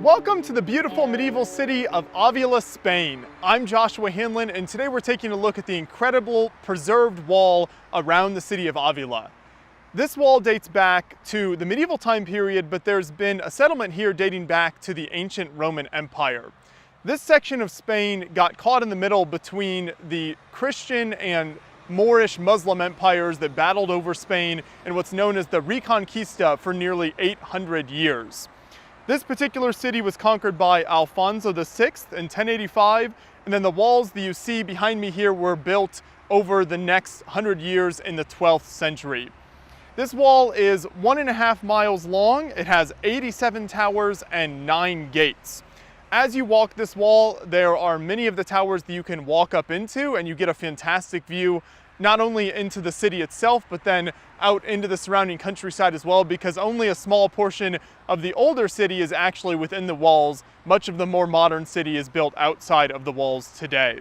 Welcome to the beautiful medieval city of Ávila, Spain. I'm Joshua Hanlon, and today we're taking a look at the incredible preserved wall around the city of Ávila. This wall dates back to the medieval time period, but there's been a settlement here dating back to the ancient Roman Empire. This section of Spain got caught in the middle between the Christian and Moorish Muslim empires that battled over Spain in what's known as the Reconquista for nearly 800 years. This particular city was conquered by Alfonso VI in 1085, and then the walls that you see behind me here were built over the next 100 years in the 12th century. This wall is 1.5 miles long, it has 87 towers and 9 gates. As you walk this wall, there are many of the towers that you can walk up into, and you get a fantastic view not only into the city itself, but then out into the surrounding countryside as well, because only a small portion of the older city is actually within the walls. Much of the more modern city is built outside of the walls today.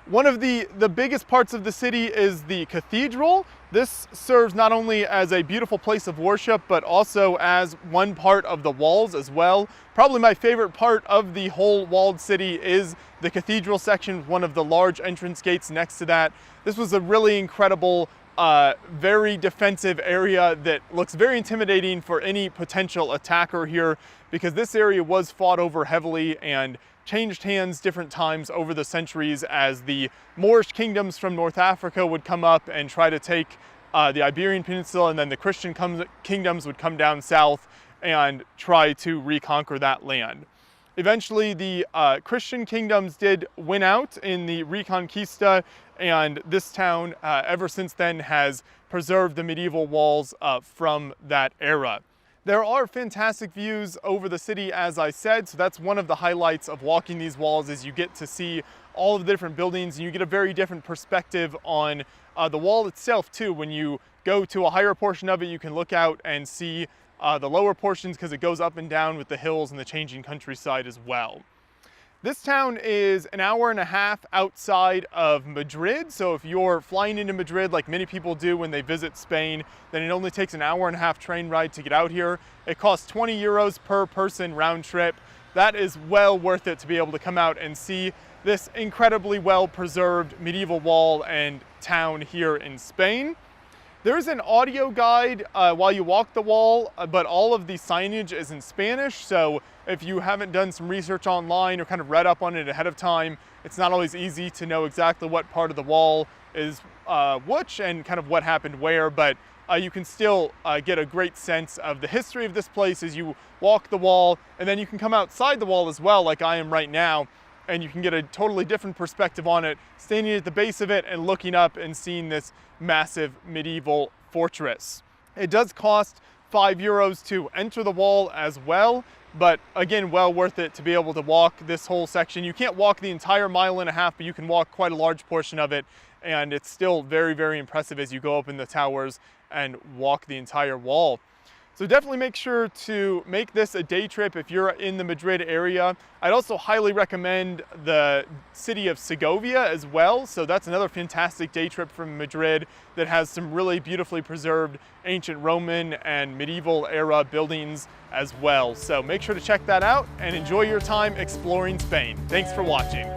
One of the biggest parts of the city is the cathedral. This serves not only as a beautiful place of worship, but also as one part of the walls as well. Probably my favorite part of the whole walled city is the cathedral section, one of the large entrance gates next to that. This was a really incredible, very defensive area that looks very intimidating for any potential attacker here, because this area was fought over heavily and changed hands different times over the centuries as the Moorish kingdoms from North Africa would come up and try to take the Iberian Peninsula, and then the Christian kingdoms would come down south and try to reconquer that land. Eventually, the Christian kingdoms did win out in the Reconquista, and this town, ever since then, has preserved the medieval walls from that era. There are fantastic views over the city, as I said, so that's one of the highlights of walking these walls, is you get to see all of the different buildings, and you get a very different perspective on the wall itself too. When you go to a higher portion of it, you can look out and see the lower portions, because it goes up and down with the hills and the changing countryside as well. This town is 1.5 hours outside of Madrid, so if you're flying into Madrid like many people do when they visit Spain, then it only takes 1.5 hour train ride to get out here. It costs 20 euros per person round trip. That is well worth it to be able to come out and see this incredibly well preserved medieval wall and town here in Spain. There's an audio guide while you walk the wall, but all of the signage is in Spanish, so if you haven't done some research online or kind of read up on it ahead of time, it's not always easy to know exactly what part of the wall is which and kind of what happened where, but you can still get a great sense of the history of this place as you walk the wall, and then you can come outside the wall as well, like I am right now, and you can get a totally different perspective on it, standing at the base of it and looking up and seeing this massive medieval fortress. It does cost 5 euros to enter the wall as well, but again, well worth it to be able to walk this whole section. You can't walk the entire 1.5 miles, but you can walk quite a large portion of it, and it's still very, very impressive as you go up in the towers and walk the entire wall. So definitely make sure to make this a day trip if you're in the Madrid area. I'd also highly recommend the city of Segovia as well. So that's another fantastic day trip from Madrid that has some really beautifully preserved ancient Roman and medieval era buildings as well. So make sure to check that out and enjoy your time exploring Spain. Thanks for watching.